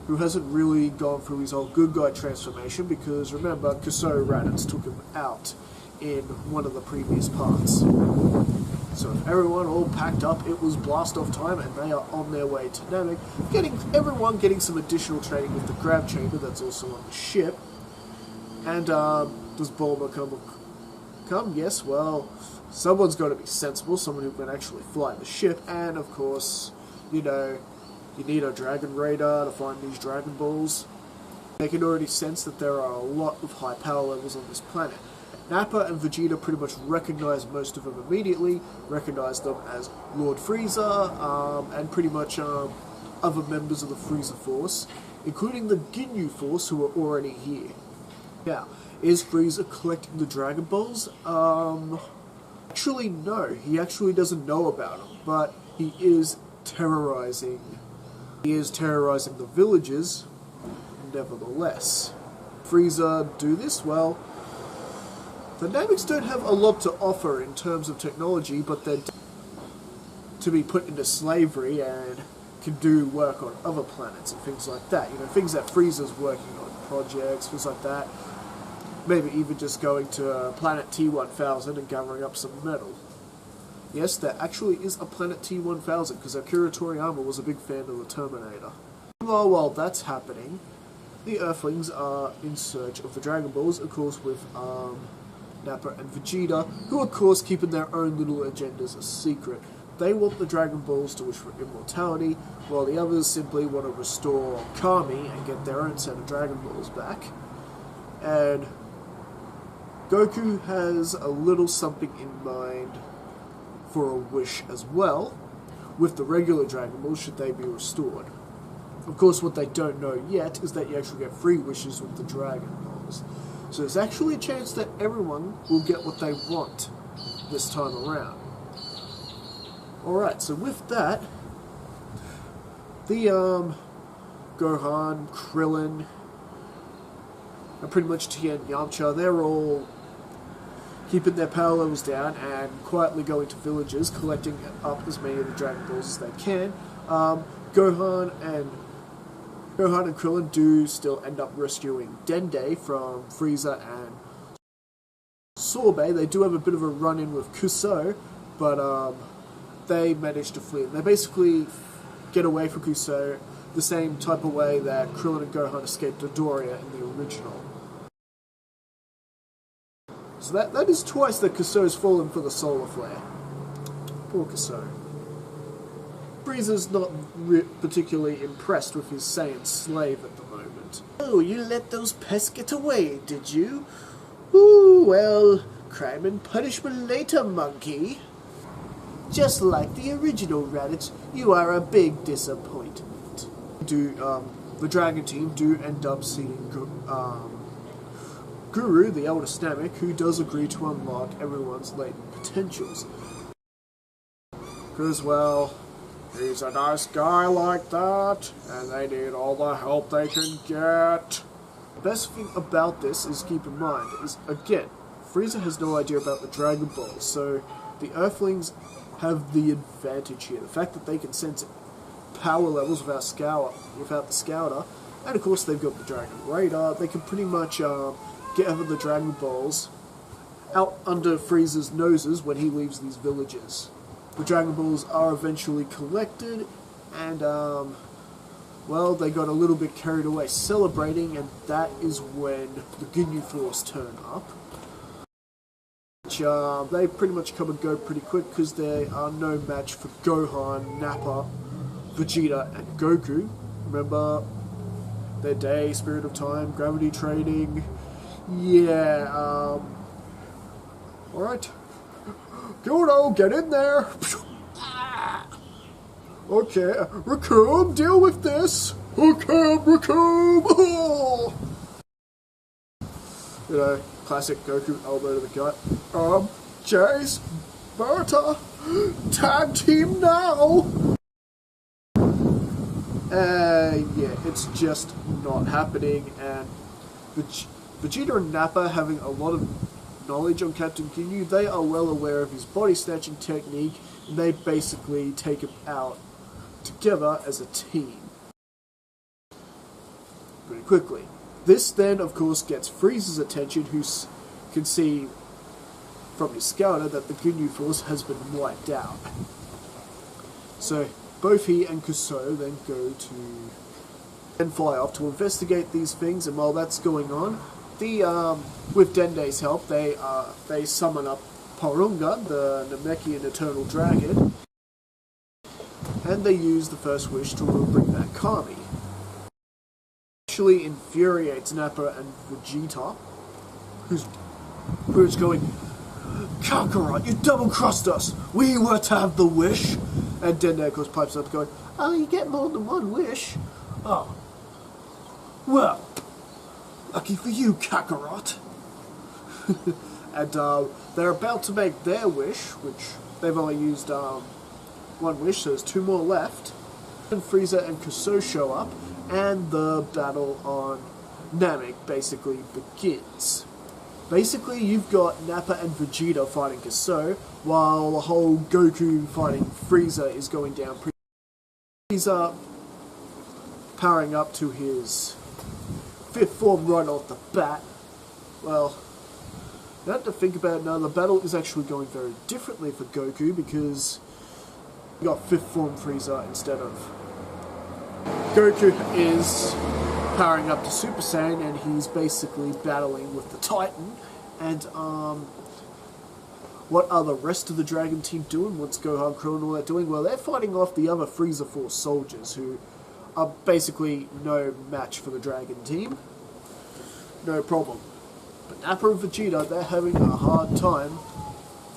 who hasn't really gone through his whole good guy transformation, because, remember, Kusou Raditz took him out in one of the previous parts. So if everyone all packed up, it was blast off time, and they are on their way to Namek, everyone getting some additional training with the grav chamber that's also on the ship. And does Bulma come? Yes, well, someone's got to be sensible, someone who can actually fly the ship, and of course, you know, you need a Dragon Radar to find these Dragon Balls. They can already sense that there are a lot of high power levels on this planet. Nappa and Vegeta pretty much recognize most of them immediately, recognize them as Lord Frieza, and pretty much other members of the Frieza Force, including the Ginyu Force, who are already here. Now, is Frieza collecting the Dragon Balls? Actually no, he actually doesn't know about them, but he is terrorizing the villages, nevertheless. Frieza do this? Well, the Nameks don't have a lot to offer in terms of technology, but they're to be put into slavery and can do work on other planets and things like that. You know, things that Frieza's working on, projects, things like that. Maybe even just going to Planet T-1000 and gathering up some metal. Yes, there actually is a Planet T-1000, because Akira Toriyama was a big fan of the Terminator. While that's happening, the Earthlings are in search of the Dragon Balls, of course with Nappa and Vegeta, who of course keeping their own little agendas a secret. They want the Dragon Balls to wish for immortality, while the others simply want to restore Kami and get their own set of Dragon Balls back. And Goku has a little something in mind for a wish as well, with the regular Dragon Balls should they be restored. Of course, what they don't know yet is that you actually get 3 wishes with the Dragon Balls. So there's actually a chance that everyone will get what they want this time around. Alright, so with that, the Gohan, Krillin, and pretty much Tien Yamcha, they're all keeping their power levels down and quietly going to villages, collecting up as many of the Dragon Balls as they can. Gohan and Krillin do still end up rescuing Dende from Frieza and Sorbet. They do have a bit of a run-in with Kusou, but they manage to flee. They basically get away from Kusou the same type of way that Krillin and Gohan escaped Dodoria in the original. So that is twice that Kusou's fallen for the solar flare. Poor Kusou. Frieza's not particularly impressed with his Saiyan slave at the moment. Oh, you let those pests get away, did you? Ooh, well, crime and punishment later, monkey. Just like the original Raditz, you are a big disappointment. The Dragon team do end up seeing Guru, the eldest Namek, who does agree to unlock everyone's latent potentials. Because, well, He's a nice guy like that, and they need all the help they can get. The best thing about this is, keep in mind, is, again, Frieza has no idea about the Dragon Balls, so the Earthlings have the advantage here. The fact that they can sense power levels without the Scouter, and of course they've got the Dragon Radar. They can pretty much gather the Dragon Balls out under Frieza's noses when he leaves these villages. The Dragon Balls are eventually collected, and well, they got a little bit carried away celebrating, and that is when the Ginyu Force turn up. Which, they pretty much come and go pretty quick because they are no match for Gohan, Nappa, Vegeta, and Goku. Remember their day, Spirit of Time, Gravity Training. Yeah, alright. Gordo, get in there! Okay, Raccoon, deal with this! Okay, Raccoon! Oh! You know, classic Goku elbow to the gut. Jace, Berta, tag team now! Yeah, it's just not happening, and Vegeta and Nappa, having a lot of knowledge on Captain Ginyu, they are well aware of his body snatching technique, and they basically take him out together as a team pretty quickly. This then, of course, gets Frieza's attention, who can see from his scouter that the Ginyu Force has been wiped out. So both he and Kusou then go to and fly off to investigate these things, and while that's going on, with Dende's help, they summon up Porunga, the Namekian Eternal Dragon, and they use the first wish to bring back Kami. Actually infuriates Nappa and Vegeta, who's going, Kakarot, you double-crossed us! We were to have the wish! And Dende, of course, pipes up going, oh, you get more than one wish. Oh. Well, lucky for you, Kakarot. And they're about to make their wish, which they've only used one wish, so there's two more left. And Frieza and Kusou show up, and the battle on Namek basically begins. Basically, you've got Nappa and Vegeta fighting Kusou, while the whole Goku fighting Frieza is going down. He's powering up to his fifth form right off the bat. Well, you have to think about it now, the battle is actually going very differently for Goku, because you got fifth form Frieza instead of... Goku is powering up to Super Saiyan, and he's basically battling with the Titan. And what are the rest of the Dragon team doing? What's Gohan, Krillin, and all that doing? Well, they're fighting off the other Frieza Force soldiers, who are basically no match for the Dragon team. No problem. But Nappa and Vegeta, they're having a hard time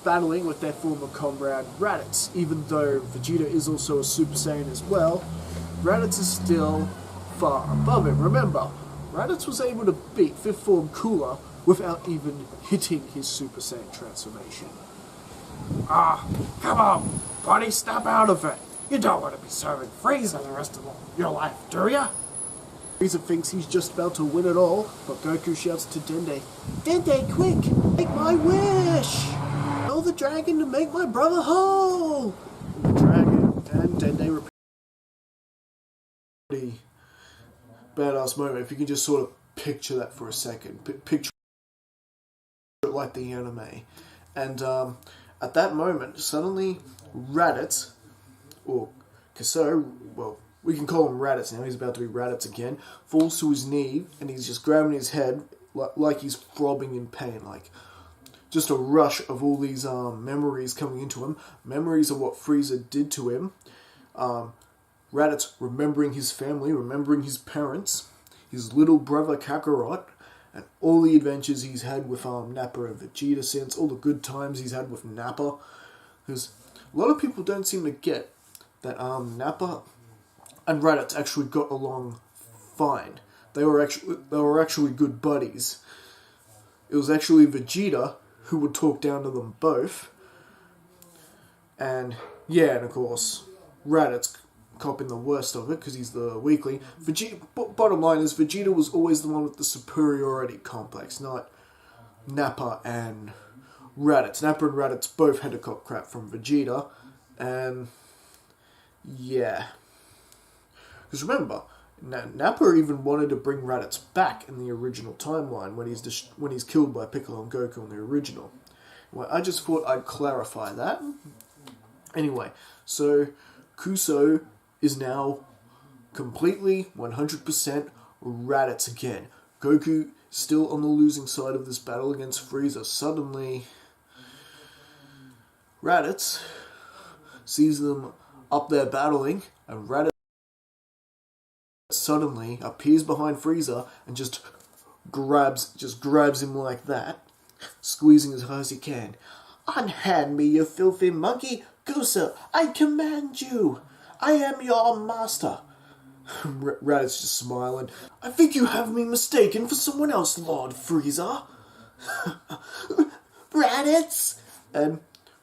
battling with their former comrade Raditz. Even though Vegeta is also a Super Saiyan as well, Raditz is still far above him. Remember, Raditz was able to beat fifth form Cooler without even hitting his Super Saiyan transformation. Come on, buddy, snap out of it. You don't want to be serving Frieza the rest of your life, do ya? Frieza thinks he's just about to win it all, but Goku shouts to Dende, Dende, quick, make my wish! Tell the dragon to make my brother whole! And the dragon and Dende repeat. Badass moment, if you can just sort of picture that for a second. Picture it like the anime. And at that moment, suddenly Raditz, or Kusou, well, we can call him Raditz now, he's about to be Raditz again, falls to his knee, and he's just grabbing his head like he's throbbing in pain, like just a rush of all these memories coming into him, memories of what Frieza did to him, Raditz remembering his family, remembering his parents, his little brother Kakarot, and all the adventures he's had with Nappa and Vegeta since, all the good times he's had with Nappa. Because a lot of people don't seem to get that Nappa and Raditz actually got along fine. They were actually good buddies. It was actually Vegeta who would talk down to them both. And yeah, and of course, Raditz copping the worst of it because he's the weakling. Bottom line is Vegeta was always the one with the superiority complex, not Nappa and Raditz. Nappa and Raditz both had to cop crap from Vegeta, and yeah. Because remember, Nappa even wanted to bring Raditz back in the original timeline when he's killed by Piccolo and Goku in the original. Well, I just thought I'd clarify that. Anyway, so Kuso is now completely 100% Raditz again. Goku still on the losing side of this battle against Frieza. Suddenly, Raditz sees them up there battling, and Raditz suddenly appears behind Frieza and just grabs him like that, squeezing as hard as he can. "Unhand me, you filthy monkey! Kuso, I command you! I am your master!" Raditz just smiling. "I think you have me mistaken for someone else, Lord Frieza." "Raditz!" And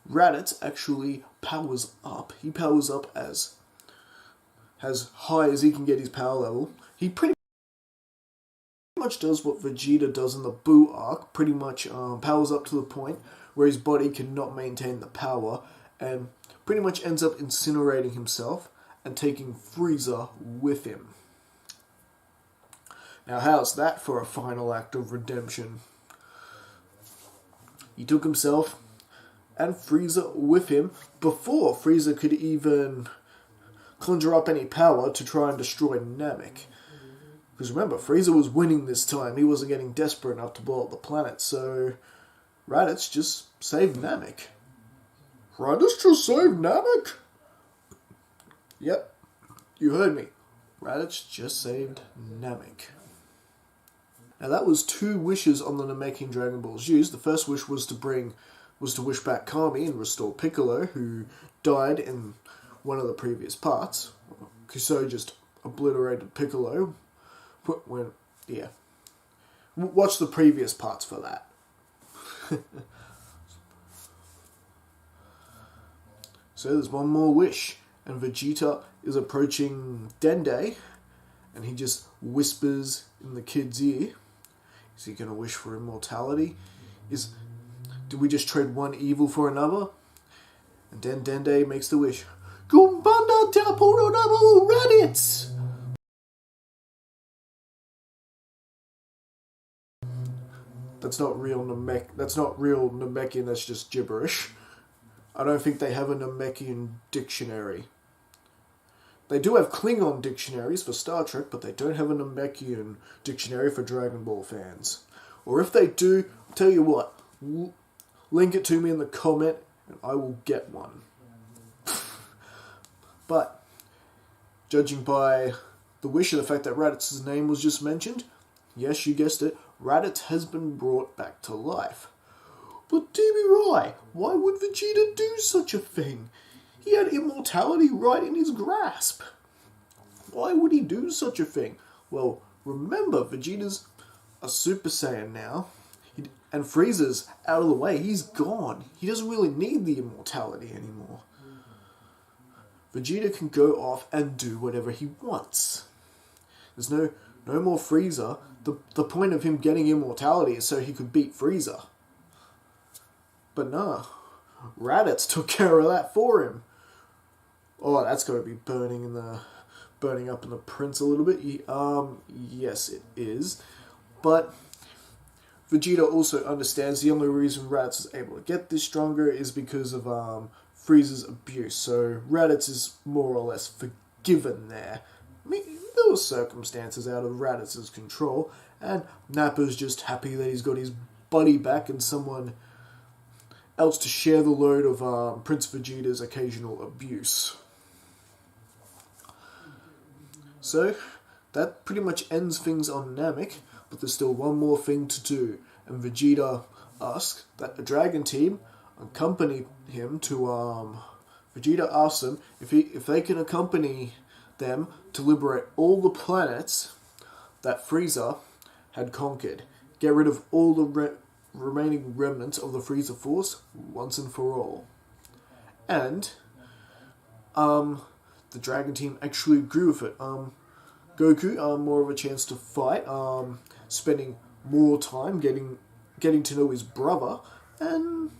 Raditz actually powers up. He powers up as high as he can get his power level. He pretty much does what Vegeta does in the Buu arc. Pretty much powers up to the point where his body cannot maintain the power, and pretty much ends up incinerating himself and taking Frieza with him. Now how's that for a final act of redemption? He took himself and Frieza with him before Frieza could even conjure up any power to try and destroy Namek. Because remember, Frieza was winning this time. He wasn't getting desperate enough to blow up the planet, so Raditz just saved Namek. Raditz just saved Namek? Yep, you heard me. Raditz just saved Namek. Now that was 2 wishes on the Namekian Dragon Balls used. The first wish was to wish back Kami and restore Piccolo, who died in one of the previous parts. Kuso just obliterated Piccolo. Watch the previous parts for that. So there's one more wish, and Vegeta is approaching Dende, and he just whispers in the kid's ear. Is he going to wish for immortality? Do we just trade one evil for another? And then Dende makes the wish. Gumbanda Tapuro Double Raditz! That's not real Namekian, that's just gibberish. I don't think they have a Namekian dictionary. They do have Klingon dictionaries for Star Trek, but they don't have a Namekian dictionary for Dragon Ball fans. Or if they do, I'll tell you what, link it to me in the comment and I will get one. But, judging by the wish of the fact that Raditz's name was just mentioned, yes, you guessed it, Raditz has been brought back to life. But DB Rai, why would Vegeta do such a thing? He had immortality right in his grasp. Why would he do such a thing? Well, remember, Vegeta's a Super Saiyan now, and Frieza's out of the way. He's gone. He doesn't really need the immortality anymore. Vegeta can go off and do whatever he wants. There's no more Frieza. The point of him getting immortality is so he could beat Frieza. But nah, Raditz took care of that for him. Oh, that's got to be burning up in the prints a little bit. Yes, it is. But Vegeta also understands the only reason Raditz is able to get this stronger is because of Frieza's abuse. So Raditz is more or less forgiven there. I mean, there were circumstances out of Raditz's control, and Nappa's just happy that he's got his buddy back and someone else to share the load of Prince Vegeta's occasional abuse. So, that pretty much ends things on Namek, but there's still one more thing to do, and Vegeta asks that the Dragon Team accompany him to, Vegeta asks them if they can accompany them to liberate all the planets that Frieza had conquered, get rid of all the remaining remnants of the Frieza Force once and for all. And the Dragon Team actually agree with it. Goku, more of a chance to fight, spending more time getting to know his brother, and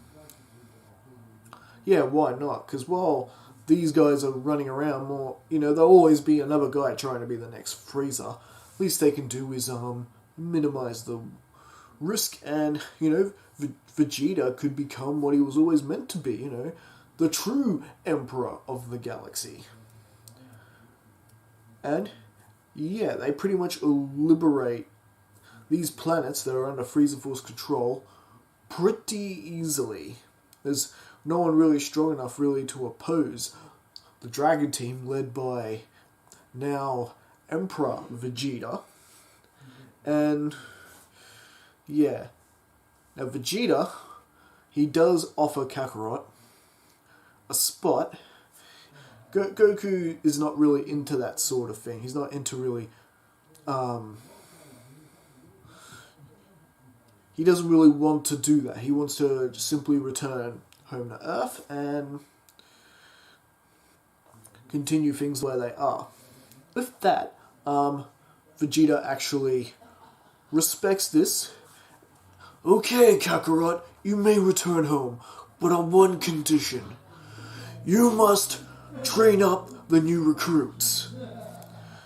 yeah, why not? Because while these guys are running around more, there'll always be another guy trying to be the next Frieza. Least they can do is minimize the risk, and Vegeta could become what he was always meant to be, the true Emperor of the Galaxy. And yeah, they pretty much liberate these planets that are under Frieza Force control pretty easily. There's no one really strong enough really to oppose the Dragon Team led by now Emperor Vegeta. And yeah, now Vegeta, he does offer Kakarot a spot. Goku is not really into that sort of thing. He's not into really he doesn't really want to do that. He wants to simply return home to Earth and continue things where they are. With that, Vegeta actually respects this. Okay, Kakarot, you may return home, but on one condition. You must train up the new recruits.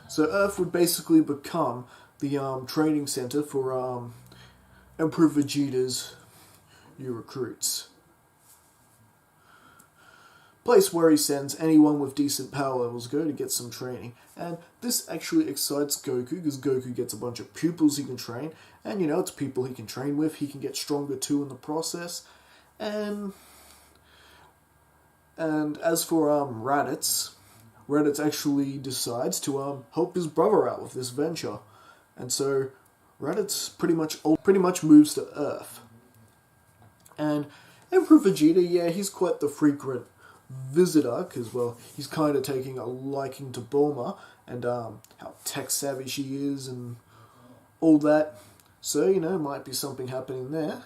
So Earth would basically become the training center for Emperor Vegeta's new recruits. Place where he sends anyone with decent power levels go to get some training. And this actually excites Goku, because Goku gets a bunch of pupils he can train. And it's people he can train with. He can get stronger too in the process. And as for Raditz actually decides to help his brother out with this venture. And so Raditz pretty much moves to Earth. And Emperor Vegeta, yeah, he's quite the frequent visitor, because, well, he's kind of taking a liking to Bulma, and how tech-savvy she is, and all that. So, might be something happening there.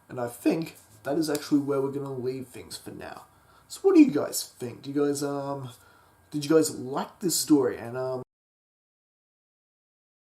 And I think that is actually where we're going to leave things for now. So what do you guys think? Did you guys like this story? And